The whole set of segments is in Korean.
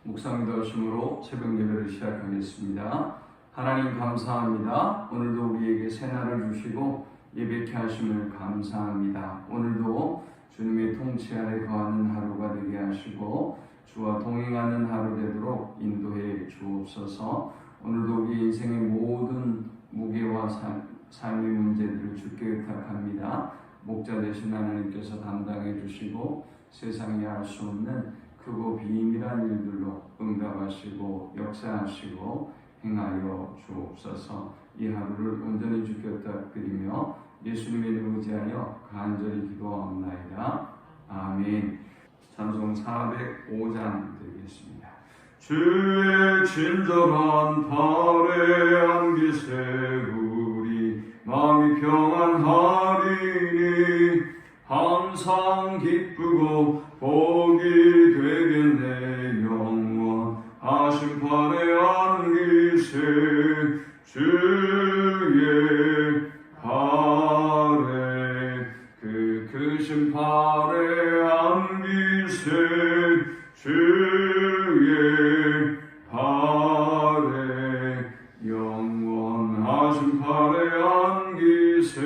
묵상기도하심으로 새벽 예배를 시작하겠습니다. 하나님 감사합니다. 오늘도 우리에게 새날을 주시고 예배케 하심을 감사합니다. 오늘도 주님의 통치 아래 거하는 하루가 되게 하시고 주와 동행하는 하루 되도록 인도해 주옵소서. 오늘도 우리 인생의 모든 무게와 삶의 문제들을 주께 의탁합니다. 목자 되신 하나님께서 담당해 주시고 세상에 알 수 없는 크고 비밀한 일들로 응답하시고 역사하시고 행하여 주옵소서. 이 하루를 온전히 주께 부탁드리며 예수님의 이름을 의지하여 간절히 기도하옵나이다. 아멘. 찬송 405장 드리겠습니다. 주의 친절한 발에 안기 세우리 마음이 평안하리니 항상 기쁘고 복이 되겠네. 영원하신 발에 안기세 주의 발에 그 크신 발에 안기세 주의 발에 영원하신 발에 안기세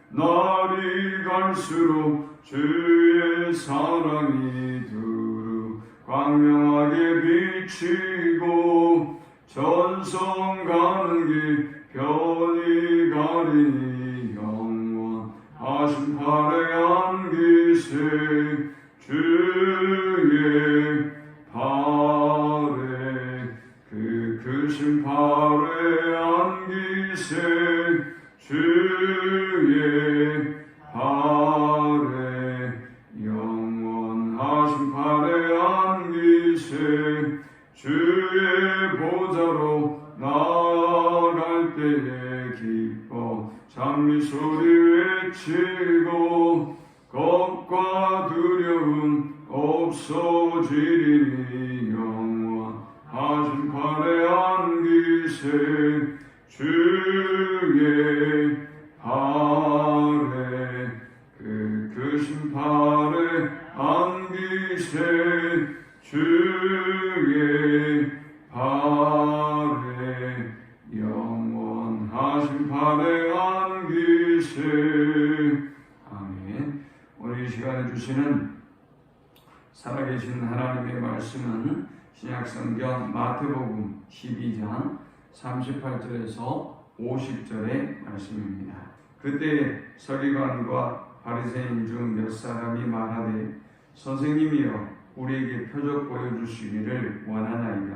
날이 갈수록 주의 사랑이 두루 광명하게 비치고 전성 가는 길 편히 가리니 영원하신 발에 안기세 주의 발에 그 크신 발에 안기세 주의 발에 영원하신 발에 안기세 주의 보좌로 나아갈 때에 기뻐 찬미소리 외치고 겁과 두려움 없어지리니 영원하신 발에 안기세 주의 발에 그 크신 발에 안기세 주의 발에 영원하신 발에 안기세. 아멘. 오늘 이 시간에 주시는 살아계신 하나님의 말씀은 신약성경 마태복음 12장 38절에서 50절의 말씀입니다. 그때 서기관과 바리새인 중 몇 사람이 말하되 선생님이여 우리에게 표적 보여주시기를 원하나이다.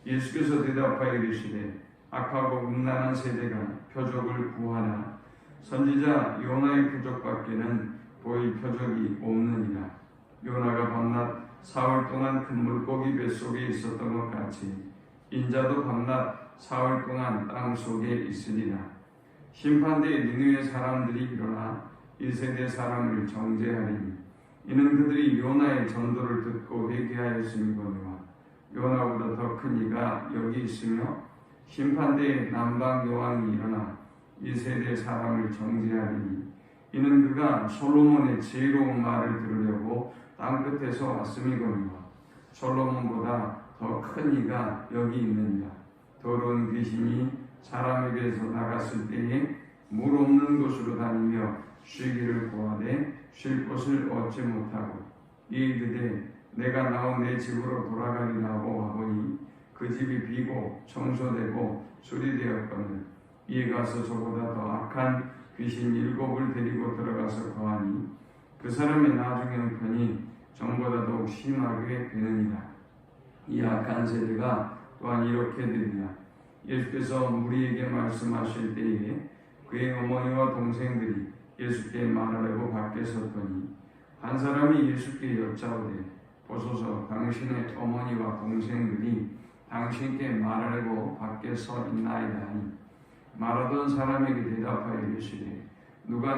예수께서 대답하여 이르시되 악하고 음란한 세대가 표적을 구하나 선지자 요나의 표적밖에는 보일 표적이 없느니라. 요나가 밤낮 사흘 동안 큰 물고기 뱃속에 있었던 것 같이 인자도 밤낮 사흘 동안 땅 속에 있으리라. 심판대에 니느웨 사람들이 일어나 1세대 사람을 정죄하리니 이는 그들이 요나의 전도를 듣고 회개하였음이거니와 요나보다 더 큰 이가 여기 있으며 심판대에 남방 여왕이 일어나 1세대 사람을 정죄하리니 이는 그가 솔로몬의 지혜로운 말을 들으려고 땅끝에서 왔음이거니와 솔로몬보다 더 큰 이가 여기 있느니라. 더러운 귀신이 사람에게서 나갔을 때에 물 없는 곳으로 다니며 쉬기를 구하되 쉴 곳을 얻지 못하고 이르되 내가 나온 내 집으로 돌아가리라고 하보니 그 집이 비고 청소되고 수리되었거늘 이에 가서 저보다 더 악한 귀신 7을 데리고 들어가서 거하니 그 사람의 나중에 형편이 전보다 더욱 심하게 되느니라. 이 악한 세대가 또한 이렇게 되리라. 예수께서 무리에게 말씀하실 때에 그의 어머니와 동생들이 예수께 말하려고 밖에 섰더니 한 사람이 예수께 여짜오되 보소서 당신의 어머니와 동생들이 당신께 말하려고 밖에 서 있나이다 하니 말하던 사람에게 대답하여 이르시되 누가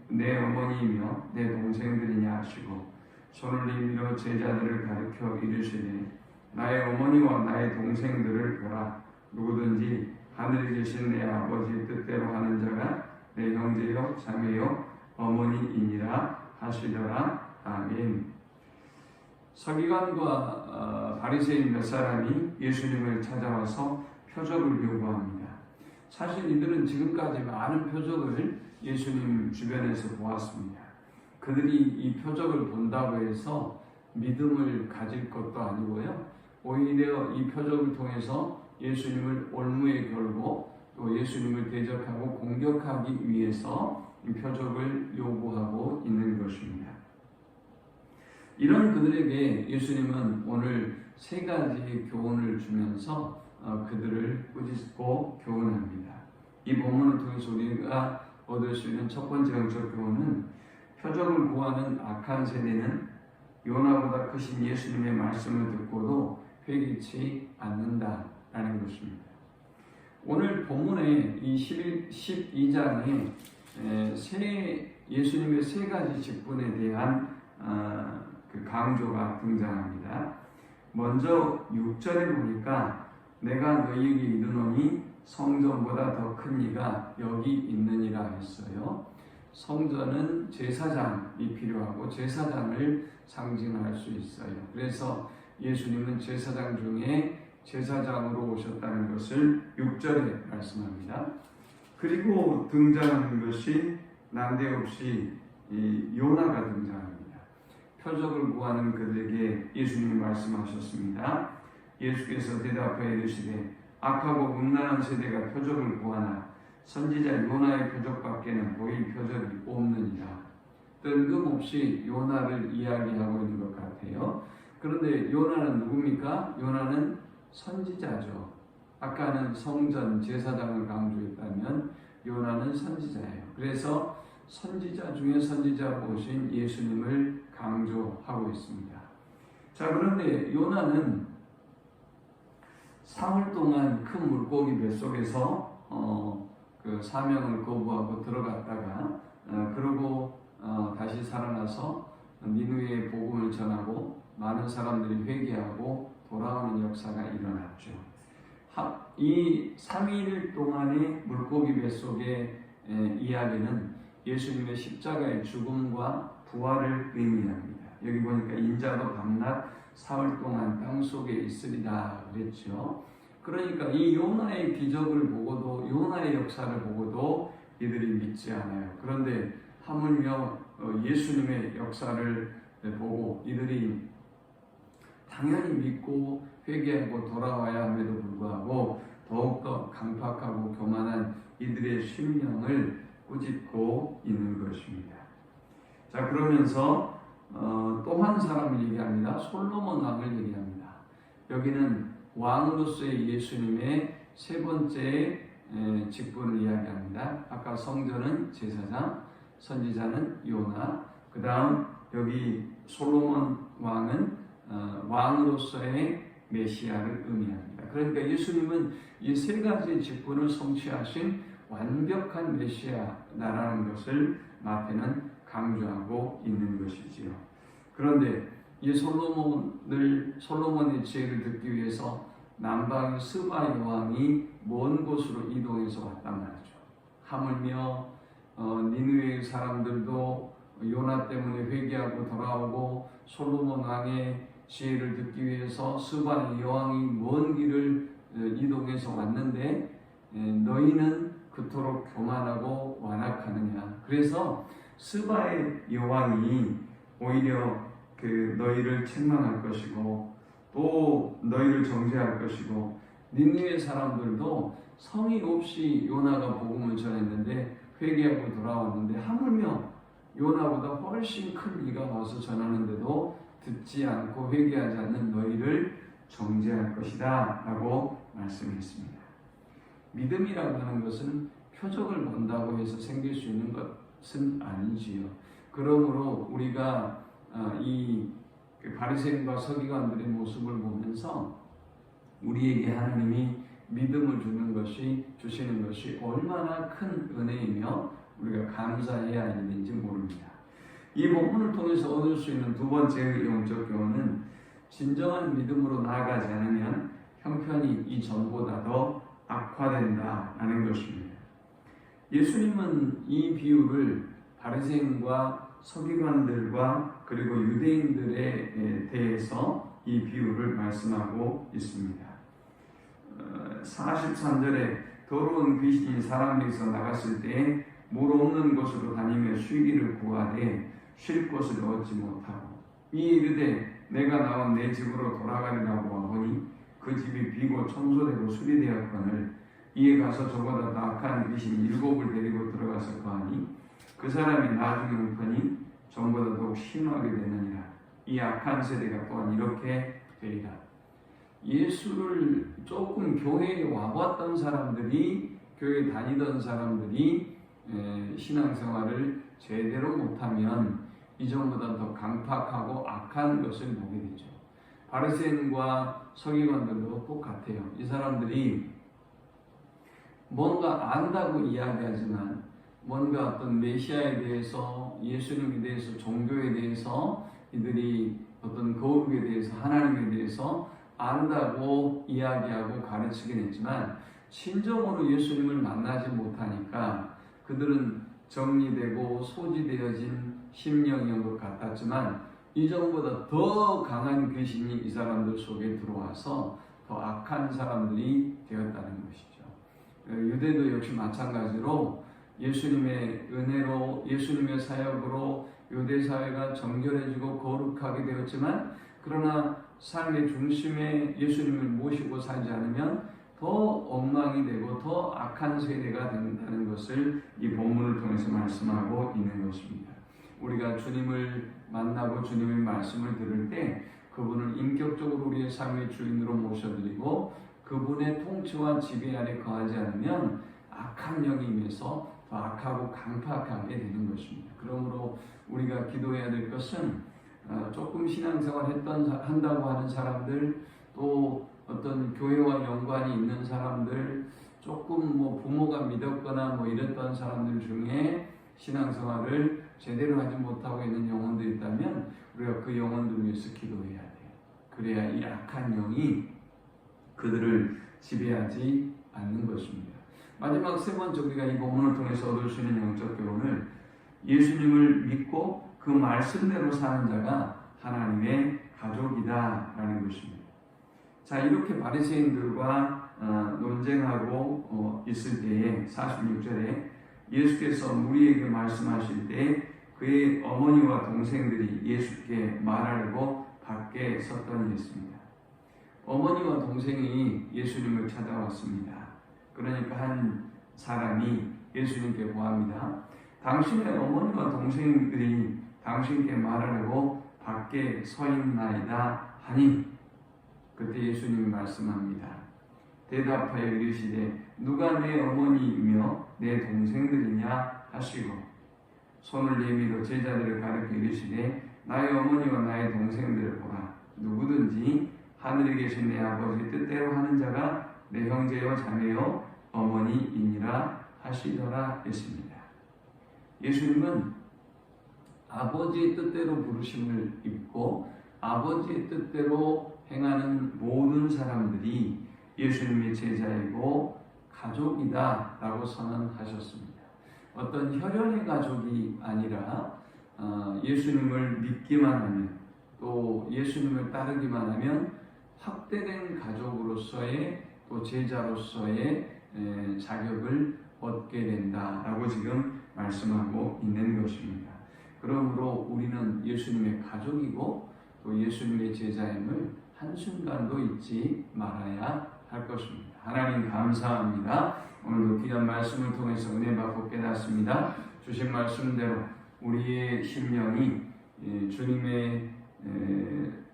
내 어머니이며 내 동생들이냐 하시고 손을 내밀어 제자들을 가리켜 이르시되 나의 어머니와 나의 동생들을 보라. 누구든지 하늘에 계신 내 아버지의 뜻대로 하는 자가 내 형제요 자매요 어머니이니라 하시더라. 아멘. 서기관과 바리새인 몇 사람이 예수님을 찾아와서 표적을 요구합니다. 사실 이들은 지금까지 많은 표적을 예수님 주변에서 보았습니다. 그들이 이 표적을 본다고 해서 믿음을 가질 것도 아니고요. 오히려 이 표적을 통해서 예수님을 올무에 걸고 또 예수님을 대적하고 공격하기 위해서 이 표적을 요구하고 있는 것입니다. 이런 그들에게 예수님은 오늘 세 가지의 교훈을 주면서 그들을 꾸짖고 교훈합니다. 이 본문을 통해서 우리가 얻을 수 있는 첫 번째 영적 교훈은 표적을 구하는 악한 세대는 요나보다 크신 예수님의 말씀을 듣고도 회개치 않는다라는 것입니다. 오늘 본문의 이 12장에 예수님의 세 가지 직분에 대한 그 강조가 등장합니다. 먼저 6절에 보니까 내가 너희에게 이르노니 성전보다 더 큰 이가 여기 있느니라 했어요. 성전은 제사장이 필요하고 제사장을 상징할 수 있어요. 그래서 예수님은 제사장 중에 제사장으로 오셨다는 것을 6절에 말씀합니다. 그리고 등장하는 것이 난데없이 요나가 등장합니다. 표적을 구하는 그들에게 예수님이 말씀하셨습니다. 예수께서 대답하여 이르시되 악하고 음란한 세대가 표적을 구하나 선지자 요나의 표적밖에는 보일 표적이 없느니라. 뜬금없이 요나를 이야기하고 있는 것 같아요. 그런데 요나는 누굽니까? 요나는 선지자죠. 아까는 성전 제사장을 강조했다면 요나는 선지자예요. 그래서 선지자 중에 선지자로 오신 예수님을 강조하고 있습니다. 자, 그런데 요나는 사흘 동안 큰 물고기 뱃속에서 그 사명을 거부하고 들어갔다가 그러고 다시 살아나서 니느웨의 복음을 전하고 많은 사람들이 회개하고 돌아오는 역사가 일어났죠. 이 3일 동안의 물고기 뱃속의 이야기는 예수님의 십자가의 죽음과 부활을 의미합니다. 여기 보니까 인자도 밤낮 사흘 동안 땅속에 있으리라 그랬죠. 그러니까 이 요나의 기적을 보고도 요나의 역사를 보고도 이들이 믿지 않아요. 그런데 하물며 예수님의 역사를 보고 이들이 당연히 믿고 회개하고 돌아와야 함에도 불구하고 더욱더 강팍하고 교만한 이들의 심령을 꾸짖고 있는 것입니다. 자, 그러면서 또 한 사람을 얘기합니다. 솔로몬 왕을 얘기합니다. 여기는 왕으로서의 예수님의 세 번째 직분을 이야기합니다. 아까 성전은 제사장, 선지자는 요나, 그 다음 여기 솔로몬 왕은 왕으로서의 메시아를 의미합니다. 그러니까 예수님은 이 세 가지 직분을 성취하신 완벽한 메시아라는 것을 마태는 강조하고 있는 것이지요. 그런데 이 솔로몬의 지혜를 듣기 위해서 남방의 스바 여왕이 먼 곳으로 이동해서 왔단 말이죠. 하물며 니느웨의 사람들도 요나 때문에 회개하고 돌아오고 솔로몬 왕의 지혜를 듣기 위해서 스바의 여왕이 먼 길을 이동해서 왔는데 너희는 그토록 교만하고 완악하느냐. 그래서 스바의 여왕이 오히려 너희를 책망할 것이고 또 너희를 정죄할 것이고 니느웨 사람들도 성의 없이 요나가 복음을 전했는데 회개하고 돌아왔는데 하물며 요나보다 훨씬 큰 이가 와서 전하는데도 듣지 않고 회개하지 않는 너희를 정죄할 것이다 라고 말씀했습니다. 믿음이라고 하는 것은 표적을 본다고 해서 생길 수 있는 것은 아니지요. 그러므로 우리가 이 바리새인과 서기관들의 모습을 보면서 우리에게 하나님이 믿음을 주시는 것이 얼마나 큰 은혜이며 우리가 감사해야 할 일인지 모릅니다. 이 본문을 통해서 얻을 수 있는 두 번째 영적 교훈은 진정한 믿음으로 나아가지 않으면 형편이 이전보다 더 악화된다라는 것입니다. 예수님은 이 비유를 바리새인과 서기관들과 그리고 유대인들에 대해서 이 비유를 말씀하고 있습니다. 43절에 더러운 귀신이 사람에게서 나갔을 때에 물 없는 곳으로 다니며 쉬기를 구하되 쉴 곳을 얻지 못하고 이 이르되 내가 나온 내 집으로 돌아가리라고 하보니 그 집이 비고 청소되고 수리되었거늘 이에 가서 저보다 더 악한 귀신이 7을 데리고 들어가서 거하니 그 사람이 나중에 웅크니 전보다 더욱 심하게 되느니라. 이 악한 세대가 또한 이렇게 되리라. 예수를 조금 교회에 와봤던 사람들이, 교회 다니던 사람들이 신앙생활을 제대로 못하면 이전보다 더 강팍하고 악한 것을 보게 되죠. 바리새인과 서기관들도 똑같아요. 이 사람들이 뭔가 안다고 이야기하지만 뭔가 어떤 메시아에 대해서, 예수님에 대해서, 종교에 대해서, 이들이 어떤 거룩에 대해서, 하나님에 대해서 안다고 이야기하고 가르치긴 했지만 진정으로 예수님을 만나지 못하니까 그들은 정리되고 소지되어진 심령인 것 같았지만 이전보다 더 강한 귀신이 이 사람들 속에 들어와서 더 악한 사람들이 되었다는 것이죠. 유대도 역시 마찬가지로 예수님의 은혜로, 예수님의 사역으로 유대 사회가 정결해지고 거룩하게 되었지만 그러나 삶의 중심에 예수님을 모시고 살지 않으면 더 엉망이 되고 더 악한 세대가 된다는 것을 이 본문을 통해서 말씀하고 있는 것입니다. 우리가 주님을 만나고 주님의 말씀을 들을 때 그분을 인격적으로 우리의 삶의 주인으로 모셔드리고 그분의 통치와 지배 아래 거하지 않으면 악한 영이 임해서 더 악하고 강팍하게 되는 것입니다. 그러므로 우리가 기도해야 될 것은 조금 신앙생활 한다고 하는 사람들, 또 어떤 교회와 연관이 있는 사람들, 조금 부모가 믿었거나 이랬던 사람들 중에 신앙생활을 제대로 하지 못하고 있는 영혼들이 있다면 우리가 그 영혼들을 위해서 기도해야 돼요. 그래야 이 악한 영이 그들을 지배하지 않는 것입니다. 마지막 세 번째 우리가 이 본문을 통해서 얻을 수 있는 영적 교훈을 예수님을 믿고 그 말씀대로 사는 자가 하나님의 가족이다라는 것입니다. 자, 이렇게 바리새인들과 논쟁하고 있을 때에 46절에 예수께서 무리에게 말씀하실 때 그의 어머니와 동생들이 예수께 말하려고 밖에 섰더니 했습니다. 어머니와 동생이 예수님을 찾아왔습니다. 그러니까 한 사람이 예수님께 고합니다. 당신의 어머니와 동생들이 당신께 말하려고 밖에 서 있나이다 하니 그때 예수님이 말씀합니다. 대답하여 이르시되 누가 내 어머니이며 내 동생들이냐 하시고 손을 내밀어 제자들을 가르쳐 이르시되 나의 어머니와 나의 동생들을 보라. 누구든지 하늘에 계신 내 아버지 뜻대로 하는 자가 내 형제요 자매요 어머니이니라 하시더라 했습니다. 예수님은 아버지의 뜻대로 부르심을 입고 아버지의 뜻대로 행하는 모든 사람들이 예수님의 제자이고 가족이다 라고 선언하셨습니다. 어떤 혈연의 가족이 아니라 예수님을 믿기만 하면 또 예수님을 따르기만 하면 확대된 가족으로서의 또 제자로서의 자격을 얻게 된다라고 지금 말씀하고 있는 것입니다. 그러므로 우리는 예수님의 가족이고 또 예수님의 제자임을 한순간도 잊지 말아야 할 것입니다. 하나님 감사합니다. 오늘도 귀한 말씀을 통해서 은혜 받고 깨닫습니다. 주신 말씀대로 우리의 심령이 주님의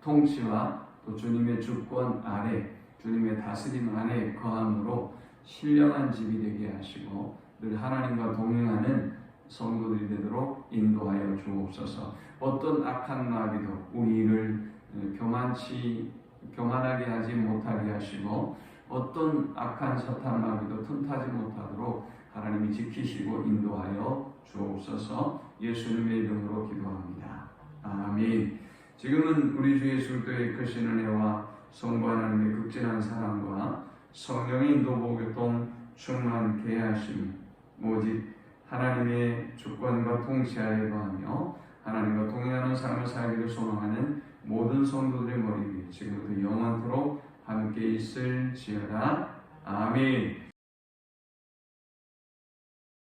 통치와 또 주님의 주권 아래, 주님의 다스림 안에 거함으로 신령한 집이 되게 하시고 늘 하나님과 동행하는 성도들이 되도록 인도하여 주옵소서. 어떤 악한 마귀도 우리를 교만하게 하지 못하게 하시고 어떤 악한 사탄 마귀도 틈타지 못하도록 하나님이 지키시고 인도하여 주옵소서. 예수님의 이름으로 기도합니다. 아멘. 지금은 우리 주 예수 그리스도의 크신 은혜와 성부 하나님의 극진한 사랑과 성령의 인도 보교통 충만케 하심 오직 하나님의 주권과 통치하에 거하며 하나님과 동행하는 삶을 살기를 소망하는 모든 성도들의 머리 위에 지금부터 영원토록 함께 있을지어다. 아멘.